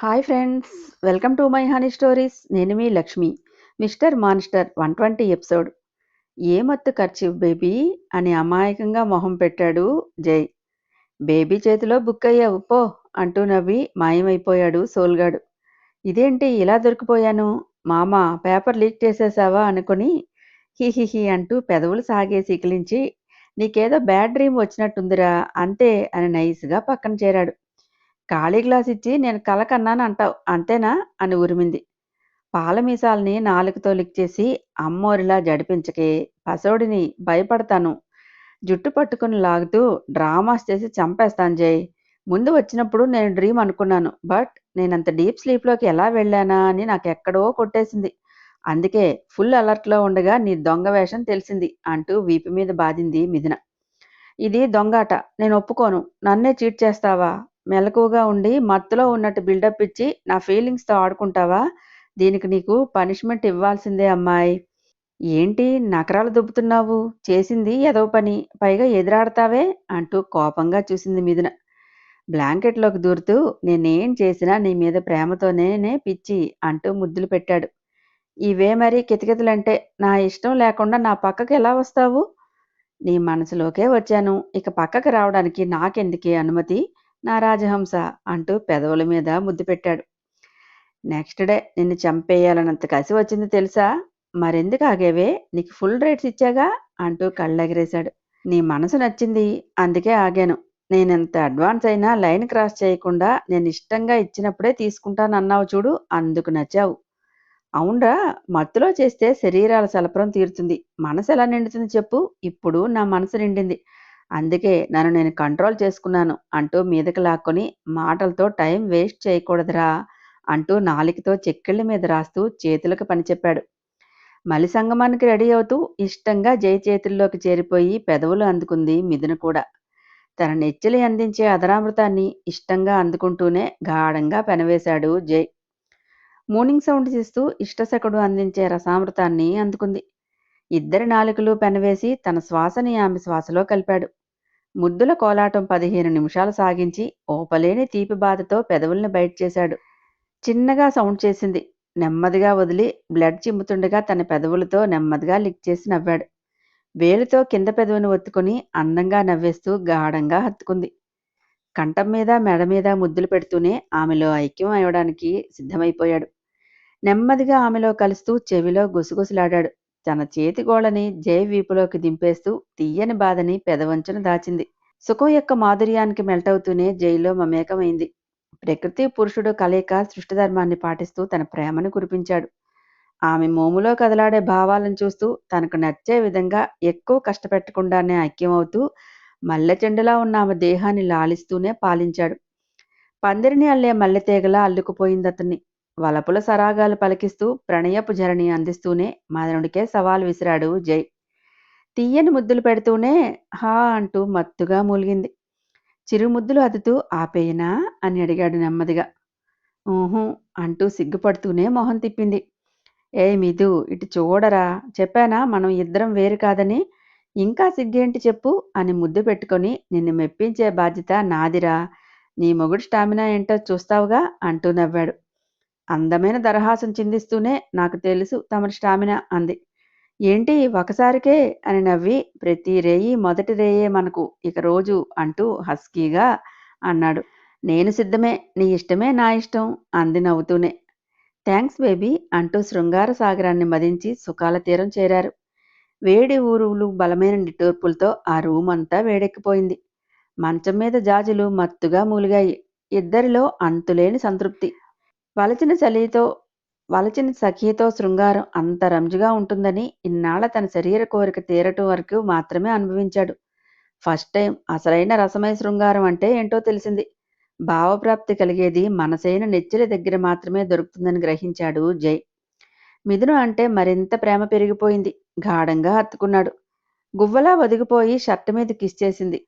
Hi friends, welcome to my honey stories. నేను మీ Lakshmi. Mister monster 120 episode. ఏమత్తు ఖర్చు బేబీ అని అమాయకంగా మొహం పెట్టాడు జై. బేబీ చేతిలో బుక్ అయ్యావు పో అంటూ నవ్వి మాయమైపోయాడు సోల్గాడు. ఇదేంటి ఇలా దొరికిపోయాను, మామ పేపర్ లీక్ చేసేసావా అనుకుని హిహిహి అంటూ పెదవులు సాగేసి ఇకిలించి, నీకేదో బ్యాడ్ డ్రీమ్ వచ్చినట్టుందిరా అంతే అని నైస్గా పక్కన చేరాడు. ఖాళీ గ్లాస్ ఇచ్చి నేను కల కన్నాను అంటావు అంతేనా అని ఉరిమింది. పాల మీసాల్ని నాలుకతో లిక్చేసి, అమ్మోరిలా జడిపించకే, పసోడిని భయపడతాను, జుట్టు పట్టుకుని లాగుతూ డ్రామాస్ చేసి చంపేస్తాను జై. ముందు వచ్చినప్పుడు నేను డ్రీమ్ అనుకున్నాను, బట్ నేనంత డీప్ స్లీప్లోకి ఎలా వెళ్ళానా అని నాకెక్కడో కొట్టేసింది. అందుకే ఫుల్ అలర్ట్లో ఉండగా నీ దొంగ వేషం తెలిసింది అంటూ వీపు మీద బాదింది మిథున. ఇది దొంగాట, నేను ఒప్పుకోను. నన్నే చీట్ చేస్తావా? మెలకువగా ఉండి మత్తులో ఉన్నట్టు బిల్డప్ ఇచ్చి నా ఫీలింగ్స్తో ఆడుకుంటావా? దీనికి నీకు పనిష్మెంట్ ఇవ్వాల్సిందే అమ్మాయి. ఏంటి నకరాలు దుబ్బుతున్నావు? చేసింది ఎదవ పని, పైగా ఎదురాడతావే అంటూ కోపంగా చూసింది మిథున. బ్లాంకెట్లోకి దూరుతూ, నేనేం చేసినా నీ మీద ప్రేమతోనే పిచ్చి అంటూ ముద్దులు పెట్టాడు. ఇవే మరీ కితకితలంటే, నా ఇష్టం లేకుండా నా పక్కకి ఎలా వస్తావు? నీ మనసులోకే వచ్చాను, ఇక పక్కకి రావడానికి నాకెందుకే అనుమతి, నా రాజహంస అంటూ పెదవుల మీద ముద్దు పెట్టాడు. నెక్స్ట్ డే నిన్ను చంపేయాలన్నంత కసి వచ్చింది తెలుసా? మరెందుకు ఆగేవే, నీకు ఫుల్ రైట్స్ ఇచ్చాగా అంటూ కళ్ళెగరేశాడు. నీ మనసు నచ్చింది, అందుకే ఆగాను. నేనెంత అడ్వాన్స్ అయినా లైన్ క్రాస్ చేయకుండా నేను ఇష్టంగా ఇచ్చినప్పుడే తీసుకుంటానన్నావు చూడు, అందుకు నచ్చావు. అవునరా, మత్తులో చేస్తే శరీరాల సలపరం తీరుతుంది, మనసు ఎలా నిండుతుంది చెప్పు? ఇప్పుడు నా మనసు నిండింది, అందుకే నన్ను నేను కంట్రోల్ చేసుకున్నాను అంటూ మీదకి లాక్కొని, మాటలతో టైం వేస్ట్ చేయకూడదురా అంటూ నాలికతో చెక్కిళ్ళ మీద రాస్తూ చేతులకు పని చెప్పాడు. మలి సంగమానికి రెడీ అవుతూ ఇష్టంగా జై చేతుల్లోకి చేరిపోయి పెదవులు అందుకుంది మిథున కూడా. తన నెచ్చిలి అందించే అదరామృతాన్ని ఇష్టంగా అందుకుంటూనే గాఢంగా పెనవేశాడు జై. మూనింగ్ సౌండ్ చేస్తూ ఇష్టసకుడు అందించే రసామృతాన్ని అందుకుంది. ఇద్దరి నాలుకలు పెనవేసి తన శ్వాసని ఆమె శ్వాసలో కలిపాడు. ముద్దుల కోలాటం 15 నిమిషాలు సాగించి ఓపలేని తీపి బాధతో పెదవుల్ని బయట చేశాడు. చిన్నగా సౌండ్ చేసింది. నెమ్మదిగా వదిలి బ్లడ్ చిమ్ముతుండగా తన పెదవులతో నెమ్మదిగా లిక్ చేసి నవ్వాడు. వేలుతో కింద పెదవిని ఒత్తుకుని అందంగా నవ్వేస్తూ గాఢంగా హత్తుకుంది. కంఠం మీద మెడ మీద ముద్దులు పెడుతూనే ఆమెలో ఐక్యం అవ్వడానికి సిద్ధమైపోయాడు. నెమ్మదిగా ఆమెలో కలుస్తూ చెవిలో గుసగుసలాడాడు. తన చేతి గోళ్ళని జై వీపులోకి దింపేస్తూ తీయని బాధని పెదవంచున దాచింది. సుఖం యొక్క మాధుర్యానికి మెల్టవుతూనే జైలో మమేకమైంది. ప్రకృతి పురుషుడు కలయిక సృష్టిధర్మాన్ని పాటిస్తూ తన ప్రేమను కురిపించాడు. ఆమె మోములో కదలాడే భావాలను చూస్తూ తనకు నచ్చే విధంగా ఎక్కువ కష్టపెట్టకుండానే ఐక్యమవుతూ మల్లెచెండులా ఉన్న ఆమె దేహాన్ని లాలిస్తూనే పాలించాడు. పందిరిని అల్లే మల్లెతీగలా అల్లుకుపోయిందతన్ని. వలపుల సరాగాలు పలికిస్తూ ప్రణయపు ఝరణి అందిస్తూనే మదనుడికే సవాల్ విసిరాడు జై. తీయని ముద్దులు పెడుతూనే హా అంటూ మత్తుగా మూలిగింది. చిరుముద్దులు అదుతూ ఆపేయనా అని అడిగాడు నెమ్మదిగా. ఊహూ అంటూ సిగ్గుపడుతూనే మొహం తిప్పింది. ఏ మిథు, ఇటు చూడరా, చెప్పానా మనం ఇద్దరం వేరు కాదని? ఇంకా సిగ్గేంటి చెప్పు అని ముద్దు పెట్టుకొని, నిన్ను మెప్పించే బాధ్యత నాదిరా, నీ మొగుడు స్టామినా ఏంటో చూస్తావుగా అంటూ నవ్వాడు. అందమైన దరహాసం చిందిస్తూనే, నాకు తెలుసు తమరి స్టామినా అంది. ఏంటి ఒకసారికే అని నవ్వి, ప్రతి రేయి మొదటి రేయే మనకు ఇక రోజు అంటూ హస్కీగా అన్నాడు. నేను సిద్ధమే, నీ ఇష్టమే నా ఇష్టం అంది నవ్వుతూనే. థ్యాంక్స్ బేబీ అంటూ శృంగార సాగరాన్ని మదించి సుఖాల తీరం చేరారు. వేడి ఊరువులు బలమైన నిట్టూర్పులతో ఆ రూమ్ అంతా వేడెక్కిపోయింది. మంచం మీద జాజులు మత్తుగా మూలిగాయి. ఇద్దరిలో అంతులేని సంతృప్తి. వలచిన చలితో వలచిన సఖీతో శృంగారం అంత రంజుగా ఉంటుందని ఇన్నాళ్ల తన శరీర కోరిక తీరటం వరకు మాత్రమే అనుభవించాడు. ఫస్ట్ టైం అసలైన రసమయ శృంగారం అంటే ఏంటో తెలిసింది. భావప్రాప్తి కలిగేది మనసైన నెచ్చిల దగ్గర మాత్రమే దొరుకుతుందని గ్రహించాడు జై. మిథున అంటే మరింత ప్రేమ పెరిగిపోయింది. గాఢంగా హత్తుకున్నాడు. గువ్వలా ఒదిగిపోయి షర్ట్ మీద కిస్ చేసింది.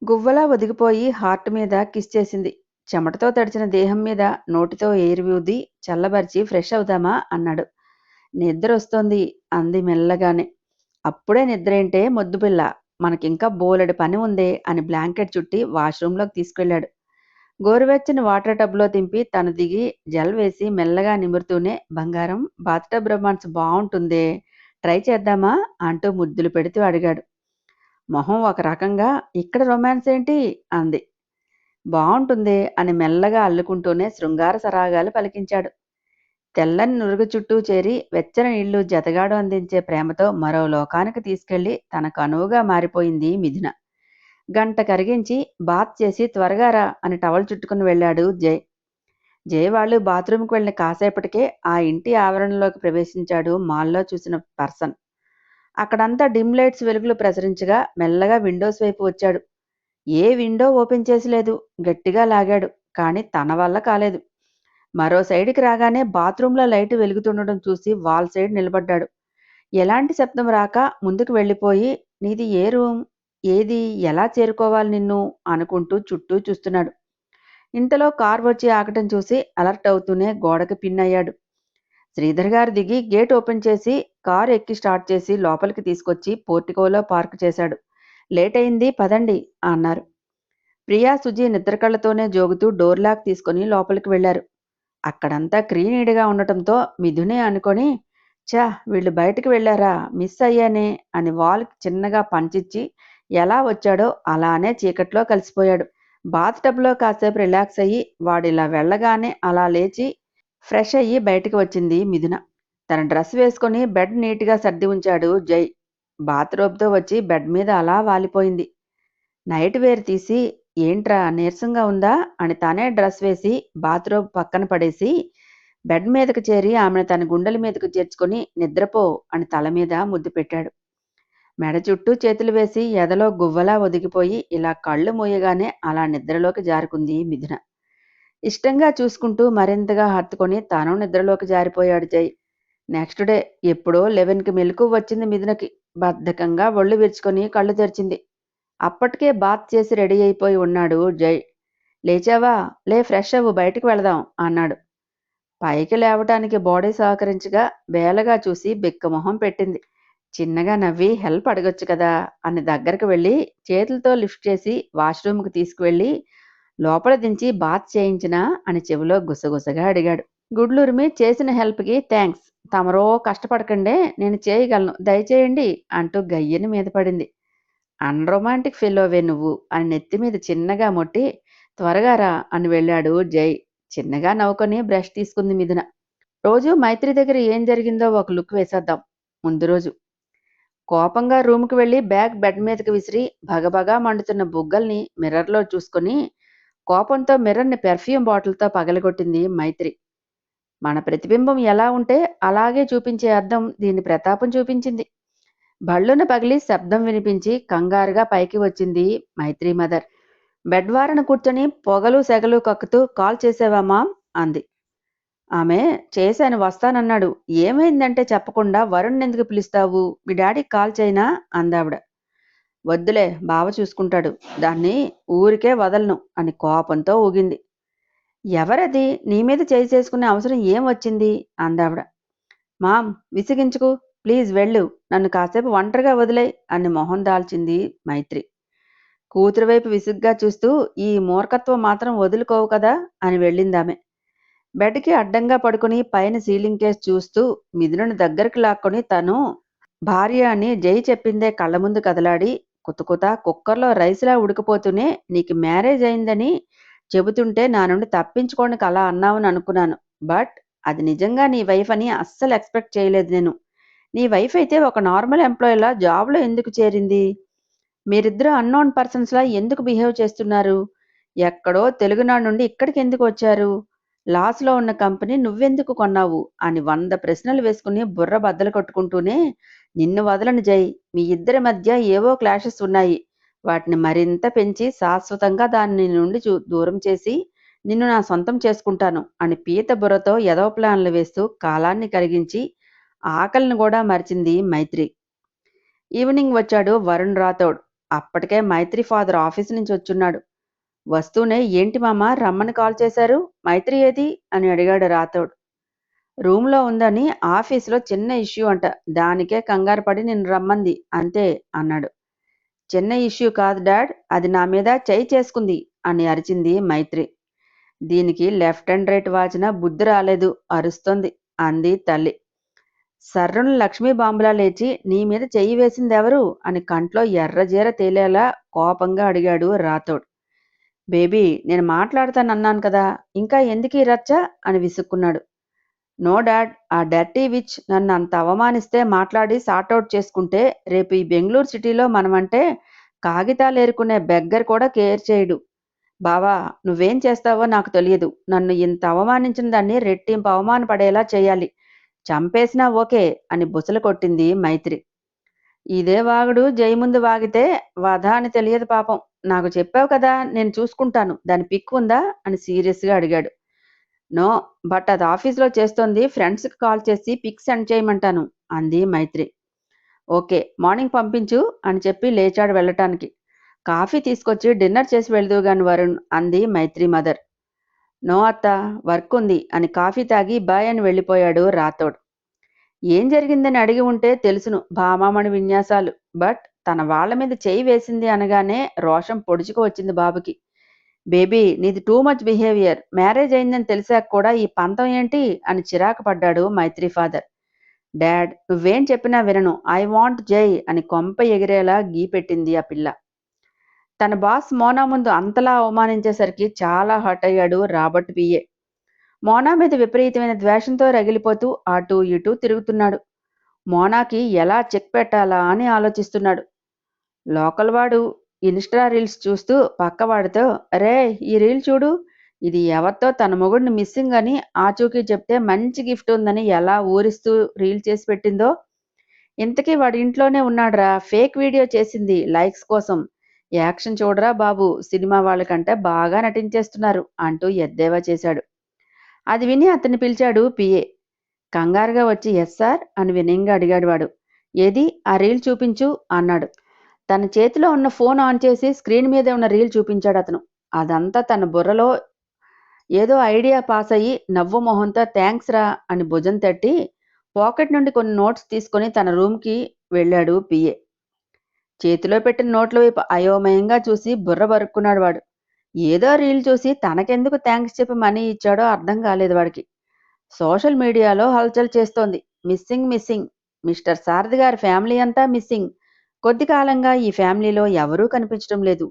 గువ్వలా ఒదిగిపోయి హార్ట్ మీద కిస్ చేసింది. చెమటతో తడిచిన దేహం మీద నోటితో ఎయిర్ ఊది చల్లబరిచి ఫ్రెష్ అవుదామా అన్నాడు. నిద్ర వస్తోంది అంది మెల్లగానే. అప్పుడే నిద్రేంటే మొద్దుపిల్ల, మనకింకా బోలెడు పని ఉందే అని బ్లాంకెట్ చుట్టి వాష్రూంలోకి తీసుకెళ్లాడు. గోరువెచ్చని వాటర్ టబ్లో దింపి తను దిగి జెల్ వేసి మెల్లగా నిమురుతూనే, బంగారం, బాత్టబ్ రొమాన్స్ బాగుంటుందే, ట్రై చేద్దామా అంటూ ముద్దులు పెడుతూ అడిగాడు. మొహం ఒక రకంగా, ఇక్కడ రొమాన్స్ ఏంటి అంది. బాగుంటుందే అని మెల్లగా అల్లుకుంటూనే శృంగార సరాగాలు పలికించాడు. తెల్లని నురుగు చుట్టూ చేరి వెచ్చని నీళ్లు జతగాడు అందించే ప్రేమతో మరో లోకానికి తీసుకెళ్లి తనకు అనువుగా మారిపోయింది మిథున. గంట కరిగించి బాత్ చేసి త్వరగా రా అని టవల్ చుట్టుకుని వెళ్ళాడు జై. జై వాళ్ళు బాత్రూంకి వెళ్ళిన కాసేపటికే ఆ ఇంటి ఆవరణలోకి ప్రవేశించాడు మాల్లో చూసిన పర్సన్. అక్కడంతా డిమ్ లైట్స్ వెలుగులు ప్రసరించగా మెల్లగా విండోస్ వైపు వచ్చాడు. ఏ విండో ఓపెన్ చేసి లేదు. గట్టిగా లాగాడు. కానీ తన వల్ల కాలేదు. మరో సైడ్కి రాగానే బాత్రూంలో లైటు వెలుగుతుండడం చూసి వాల్ సైడ్ నిలబడ్డాడు. ఎలాంటి శబ్దం రాక ముందుకు వెళ్ళిపోయి, నీది ఏ రూమ్, ఏది, ఎలా చేరుకోవాలి నిన్ను అనుకుంటూ చుట్టూ చూస్తున్నాడు. ఇంతలో కార్ వచ్చి ఆగటం చూసి అలర్ట్ అవుతూనే గోడకి పిన్ అయ్యాడు. శ్రీధర్ గారు దిగి గేట్ ఓపెన్ చేసి కారు ఎక్కి స్టార్ట్ చేసి లోపలికి తీసుకొచ్చి పోర్టికోలో పార్క్ చేశాడు. లేట్ అయింది, పదండి అన్నారు. ప్రియా, సుజీ నిద్రకళ్లతోనే జోగుతూ డోర్ లాక్ తీసుకుని లోపలికి వెళ్లారు. అక్కడంతా క్రీనీడిగా ఉండటంతో మిథునే అనుకొని, ఛా, వీళ్ళు బయటికి వెళ్ళారా, మిస్ అయ్యానే అని వాల్కి చిన్నగా పంచిచ్చి ఎలా వచ్చాడో అలానే చీకట్లో కలిసిపోయాడు. బాత్ టబ్లో కాసేపు రిలాక్స్ అయ్యి వాడిలా వెళ్ళగానే అలా లేచి ఫ్రెష్ అయ్యి బయటికి వచ్చింది మిథున. తన డ్రెస్ వేసుకుని బెడ్ నీట్గా సర్ది ఉంచాడు జై. బాత్రోబ్తో వచ్చి బెడ్ మీద అలా వాలిపోయింది. నైట్ వేర్ తీసి, ఏంట్రా నీరసంగా ఉందా అని తనే డ్రెస్ వేసి బాత్రోబ్ పక్కన పడేసి బెడ్ మీదకు చేరి ఆమెను తన గుండెల మీదకు చేర్చుకొని నిద్రపో అని తల మీద ముద్దు పెట్టాడు. మెడ చుట్టూ చేతులు వేసి ఎదలో గువ్వలా ఒదిగిపోయి ఇలా కళ్ళు మూయగానే అలా నిద్రలోకి జారుకుంది మిథున. ఇష్టంగా చూసుకుంటూ మరింతగా హత్తుకొని తాను నిద్రలోకి జారిపోయాడు జై. నెక్స్ట్ డే ఎప్పుడో 11కి మెలకువ వచ్చింది మిథునకి. బద్ధకంగా ఒళ్ళు విరుచుకొని కళ్ళు తెరిచింది. అప్పటికే బాత్ చేసి రెడీ అయిపోయి ఉన్నాడు జై. లేచావా, లే, ఫ్రెష్ అవ్వు, బయటికి వెళదాం అన్నాడు. పైకి లేవటానికి బాడీ సహకరించగా బేలగా చూసి బిక్కమొహం పెట్టింది. చిన్నగా నవ్వి హెల్ప్ అడగొచ్చు కదా అని దగ్గరకు వెళ్ళి చేతులతో లిఫ్ట్ చేసి వాష్రూమ్కి తీసుకువెళ్ళి లోపల దించి బాత్ చేయించినా అని చెవిలో గుసగుసగా అడిగాడు. గుడ్లురిమి చేసిన హెల్ప్కి థ్యాంక్స్, తమరో కష్టపడకండే, నేను చేయగలను, దయచేయండి అంటూ గయ్యని మీద పడింది. అన్రొమాంటిక్ ఫెలోవే నువ్వు అని నెత్తి మీద చిన్నగా మొట్టి త్వరగా రా అని వెళ్ళాడు జై. చిన్నగా నవ్వుకొని బ్రష్ తీసుకుంది మిథున. రోజు మైత్రి దగ్గర ఏం జరిగిందో ఒక లుక్ వేసేద్దాం. ముందు రోజు కోపంగా రూమ్కి వెళ్ళి బ్యాగ్ బెడ్ మీదకి విసిరి భగభగా మండుతున్న బుగ్గల్ని మిర్రర్లో చూసుకుని కోపంతో మిర్రర్ని పెర్ఫ్యూమ్ బాటిల్తో పగలగొట్టింది మైత్రి. మన ప్రతిబింబం ఎలా ఉంటే అలాగే చూపించే అద్దం దీని ప్రతాపం చూపించింది. బళ్ళున పగిలి శబ్దం వినిపించి కంగారుగా పైకి వచ్చింది మైత్రి మదర్. బెడ్ వారన కూర్చొని పొగలు సెగలు కక్కుతూ కాల్ చేసావా మామ్ అంది. ఆమె చేశాను, వస్తానన్నాడు. ఏమైందంటే చెప్పకుండా వరుణ్ ఎందుకు పిలుస్తావు, మీ డాడీకి కాల్ చేయనా అందావిడ. వద్దులే, బావ చూసుకుంటాడు, దాన్ని ఊరికే వదలను అని కోపంతో ఊగింది. ఎవరది, నీ మీద చేయి చేసుకునే అవసరం ఏం వచ్చింది అందావిడ. మామ్, విసిగించుకు, ప్లీజ్ వెళ్ళు, నన్ను కాసేపు ఒంటరిగా వదిలే అని మొహం దాల్చింది మైత్రి. కూతురు వైపు విసుగ్గా చూస్తూ, ఈ మూర్ఖత్వం మాత్రం వదులుకోవు కదా అని వెళ్ళిందామె. బెడ్కి అడ్డంగా పడుకుని పైన సీలింగ్ కేసు చూస్తూ మిథునను దగ్గరికి లాక్కొని తను భార్య అని జై చెప్పిందే కళ్ళ ముందు కదలాడి కుతకుత కుక్కర్లో రైస్లా ఉడికిపోతూనే, నీకు మ్యారేజ్ అయిందని చెబుతుంటే నా నుండి తప్పించుకోడానికి అలా అన్నావని అనుకున్నాను. బట్ అది నిజంగా నీ వైఫ్ అని అస్సలు ఎక్స్పెక్ట్ చేయలేదు నేను. నీ వైఫ్ అయితే ఒక నార్మల్ ఎంప్లాయీలా జాబ్లో ఎందుకు చేరింది? మీరిద్దరూ అన్నోన్ పర్సన్స్లా ఎందుకు బిహేవ్ చేస్తున్నారు? ఎక్కడో తెలుగునాడు నుండి ఇక్కడికి ఎందుకు వచ్చారు? లాస్లో ఉన్న కంపెనీ నువ్వెందుకు కొన్నావు అని 100 ప్రశ్నలు వేసుకుని బుర్ర బద్దలు కొట్టుకుంటూనే, నిన్ను వదలను జై, మీ ఇద్దరి మధ్య ఏవో క్లాషెస్ ఉన్నాయి, వాటిని మరింత పెంచి శాశ్వతంగా దాని నుండి దూరం చేసి నిన్ను నా సొంతం చేసుకుంటాను అని పీత బుర్రతో ఎదవ ప్లాన్లు వేస్తూ కాలాన్ని కరిగించి ఆకలిని కూడా మరిచింది మైత్రి. ఈవినింగ్ వచ్చాడు వరుణ్ రాథోడ్. అప్పటికే మైత్రి ఫాదర్ ఆఫీస్ నుంచి వచ్చున్నాడు. వస్తూనే, ఏంటి మామ రమ్మని కాల్ చేశారు, మైత్రి ఏది అని అడిగాడు రాథోడ్. రూమ్లో ఉందని, ఆఫీసులో చిన్న ఇష్యూ అంట, దానికే కంగారు పడి నిన్ను రమ్మంది అంతే అన్నాడు. చిన్న ఇష్యూ కాదు డాడ్, అది నా మీద చేయి చేసుకుంది అని అరిచింది మైత్రి. దీనికి లెఫ్ట్ అండ్ రైట్ వాచిన బుద్ధి రాలేదు, అరుస్తోంది అంది తల్లి. సర్రున లక్ష్మీ బాంబులా లేచి, నీ మీద చెయ్యి వేసిందెవరు అని కంట్లో ఎర్రజీర తేలేలా కోపంగా అడిగాడు రాథోడ్. బేబీ, నేను మాట్లాడతానన్నాను కదా, ఇంకా ఎందుకీ రచ్చ అని విసుక్కున్నాడు. నో డాడ్, ఆ డర్టీ విచ్ నన్ను అంత అవమానిస్తే మాట్లాడి సార్ట్అవుట్ చేసుకుంటే రేపు ఈ బెంగళూరు సిటీలో మనమంటే కాగితాలేరుకునే బెగ్గర్ కూడా కేర్ చేయడు. బావా, నువ్వేం చేస్తావో నాకు తెలియదు. నన్ను ఇంత అవమానించిన దాన్ని రెట్టింపు అవమానపడేలా చేయాలి. చంపేసినా ఓకే అని బుసలు కొట్టింది మైత్రి. ఇదే వాగుడు జై ముందు వాగితే వధ అని తెలియదు పాపం. నాకు చెప్పావు కదా, నేను చూసుకుంటాను, దాని పిక్ ఉందా అని సీరియస్గా అడిగాడు. నో, బట్ అది ఆఫీస్లో చేస్తోంది, ఫ్రెండ్స్కి కాల్ చేసి పిక్ సెండ్ చేయమంటాను అంది మైత్రి. ఓకే, మార్నింగ్ పంపించు అని చెప్పి లేచాడు వెళ్ళటానికి. కాఫీ తీసుకొచ్చి డిన్నర్ చేసి వెళ్దువు గాని వరుణ్ అంది మైత్రి మదర్. నో అత్త, వర్క్ ఉంది అని కాఫీ తాగి బాయ్ అని వెళ్ళిపోయాడు రాథోడ్. ఏం జరిగిందని అడిగి ఉంటే తెలుసును భామామణి విన్యాసాలు. బట్ తన వాళ్ల మీద చేయి వేసింది అనగానే రోషం పొడుచుకు వచ్చింది బాబుకి. బేబీ, నీది టూ మచ్ బిహేవియర్. మ్యారేజ్ అయిందని తెలిసాక కూడా ఈ పంతం ఏంటి అని చిరాకు పడ్డాడు మైత్రి ఫాదర్. డాడ్, నువ్వేం చెప్పినా వినను, ఐ వాంట్ జై అని కొంప ఎగిరేలా గీపెట్టింది ఆ పిల్ల. తన బాస్ మోనా ముందు అంతలా అవమానించేసరికి చాలా హర్ట్ అయ్యాడు రాబర్ట్ పిఏ. మోనా మీద విపరీతమైన ద్వేషంతో రగిలిపోతూ అటూ ఇటూ తిరుగుతున్నాడు. మోనాకి ఎలా చెక్ పెట్టాలా అని ఆలోచిస్తున్నాడు. లోకల్ వాడు ఇన్స్టా రీల్స్ చూస్తూ పక్కవాడితో, అరే ఈ రీల్ చూడు, ఇది ఎవరితో తన మొగుడిని మిస్సింగ్ అని ఆచూకీ చెప్తే మంచి గిఫ్ట్ ఉందని ఎలా ఊరిస్తూ రీల్ చేసి పెట్టిందో. ఇంతకీ వాడి ఇంట్లోనే ఉన్నాడ్రా, ఫేక్ వీడియో చేసింది లైక్స్ కోసం. యాక్షన్ చూడరా బాబు, సినిమా వాళ్ళకంటే బాగా నటించేస్తున్నారు అంటూ ఎద్దేవా చేశాడు. అది విని అతన్ని పిలిచాడు పిఏ. కంగారుగా వచ్చి ఎస్ సార్ అని వినయంగా అడిగాడు వాడు. ఏది ఆ రీల్ చూపించు అన్నాడు. తన చేతిలో ఉన్న ఫోన్ ఆన్ చేసి స్క్రీన్ మీద ఉన్న రీల్ చూపించాడు అతను. అదంతా తన బుర్రలో ఏదో ఐడియా పాస్ అయ్యి నవ్వు మొహంతో థ్యాంక్స్ రా అని భుజం తట్టి పాకెట్ నుండి కొన్ని నోట్స్ తీసుకొని తన రూమ్కి వెళ్ళాడు పిఏ. చేతిలో పెట్టిన నోట్ల వైపు అయోమయంగా చూసి బుర్ర బరుక్కున్నాడు వాడు. ఏదో రీల్ చూసి తనకెందుకు థ్యాంక్స్ చెప్పి మనీ ఇచ్చాడో అర్థం కాలేదు వాడికి. సోషల్ మీడియాలో హల్చల్ చేస్తోంది, మిస్సింగ్ మిస్సింగ్, మిస్టర్ సారథి గారి ఫ్యామిలీ అంతా మిస్సింగ్. కొద్ది కాలంగా ఈ ఫ్యామిలీలో ఎవరూ కనిపించడం లేదు.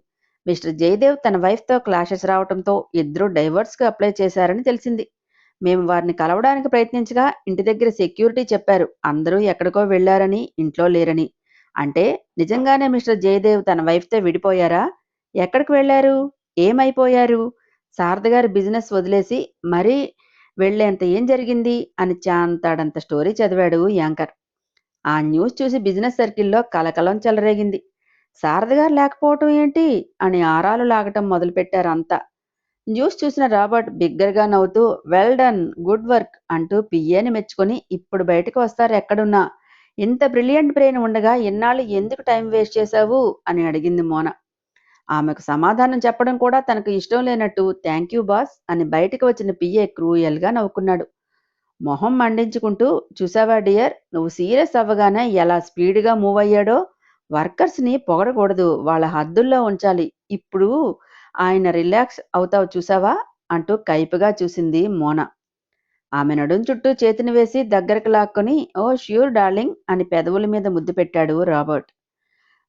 మిస్టర్ జయదేవ్ తన వైఫ్తో క్లాషెస్ రావడంతో ఇద్దరు డైవర్స్కి అప్లై చేశారని తెలిసింది. మేము వారిని కలవడానికి ప్రయత్నించగా ఇంటి దగ్గర సెక్యూరిటీ చెప్పారు అందరూ ఎక్కడికో వెళ్లారని, ఇంట్లో లేరని. అంటే నిజంగానే మిస్టర్ జయదేవ్ తన వైఫ్తో విడిపోయారా? ఎక్కడికి వెళ్లారు? ఏమైపోయారు? శారద గారి బిజినెస్ వదిలేసి మరీ వెళ్లేంత ఏం జరిగింది అని చాంతాడంత స్టోరీ చదివాడు యాంకర్. ఆ న్యూస్ చూసి బిజినెస్ సర్కిల్లో కలకలం చెలరేగింది. శారద గారు లేకపోవటం ఏంటి అని ఆరాలు లాగటం మొదలుపెట్టారు అంతా. న్యూస్ చూసిన రాబర్ట్ బిగ్గరగా నవ్వుతూ వెల్ డన్, గుడ్ వర్క్ అంటూ పియ్యేని మెచ్చుకొని ఇప్పుడు బయటకు వస్తారు ఎక్కడున్నా. ఇంత బ్రిలియంట్ బ్రెయిన్ ఉండగా ఇన్నాళ్ళు ఎందుకు టైం వేస్ట్ చేశావు అని అడిగింది మోన. ఆమెకు సమాధానం చెప్పడం కూడా తనకు ఇష్టం లేనట్టు థ్యాంక్ యూ బాస్ అని బయటకు వచ్చిన పిఏ క్రూయల్గా నవ్వుకున్నాడు. మొహం మండించుకుంటూ, చూసావా డియర్, నువ్వు సీరియస్ అవ్వగానే ఎలా స్పీడ్గా మూవ్ అయ్యాడో. వర్కర్స్ని పొగడకూడదు, వాళ్ళ హద్దుల్లో ఉంచాలి. ఇప్పుడు ఆయన రిలాక్స్ అవుతావు చూసావా అంటూ కైపుగా చూసింది మోన. ఆమె నడుం చుట్టూ చేతిని వేసి దగ్గరకు లాక్కొని ఓ ష్యూర్ డార్లింగ్ అని పెదవుల మీద ముద్దు పెట్టాడు రాబర్ట్.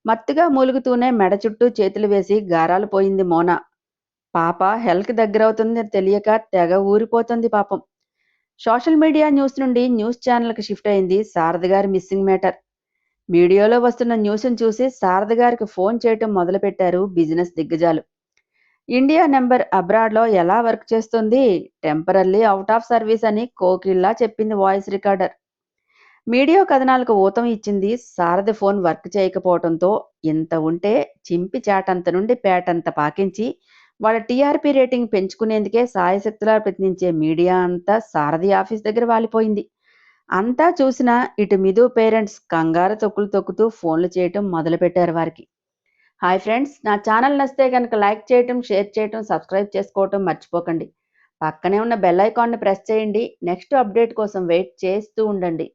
మత్తుగా మూలుగుతూనే మెడ చుట్టూ చేతులు వేసి గారాలు పోయింది మోన. పాప హెల్క్ దగ్గరవుతుంది తెలియక తెగ ఊరిపోతుంది పాపం. సోషల్ మీడియా న్యూస్ నుండి న్యూస్ ఛానల్కి షిఫ్ట్ అయింది శారద గారి మిస్సింగ్ మ్యాటర్. వీడియోలో వస్తున్న న్యూస్ని చూసి శారద గారికి ఫోన్ చేయటం మొదలుపెట్టారు బిజినెస్ దిగ్గజాలు. ఇండియా నెంబర్ అబ్రాడ్లో ఎలా వర్క్ చేస్తుంది, టెంపరల్లీ అవుట్ ఆఫ్ సర్వీస్ అని కోకిల్లా చెప్పింది వాయిస్ రికార్డర్. మీడియా కథనాలకు ఊతం ఇచ్చింది. శారద ఫోన్ వర్క్ చేయకపోవడంతో ఇంత ఉంటే చింపి చాటంత నుండి పేటంత పాకించి వాళ్ళ టీఆర్పీ రేటింగ్ పెంచుకునేందుకే సాయశక్తులా ప్రయత్నించే మీడియా అంతా సారథి ఆఫీస్ దగ్గర వాలిపోయింది. అంతా చూసినా ఇటు మిదు పేరెంట్స్ కంగారు తొక్కులు తొక్కుతూ ఫోన్లు చేయటం మొదలుపెట్టారు వారికి. హాయ్ ఫ్రెండ్స్, నా ఛానల్ నచ్చితే కనుక లైక్ చేయటం, షేర్ చేయటం, సబ్స్క్రైబ్ చేసుకోవటం మర్చిపోకండి. పక్కనే ఉన్న బెల్ ఐకాన్ని ప్రెస్ చేయండి. నెక్స్ట్ అప్డేట్ కోసం వెయిట్ చేస్తూ ఉండండి.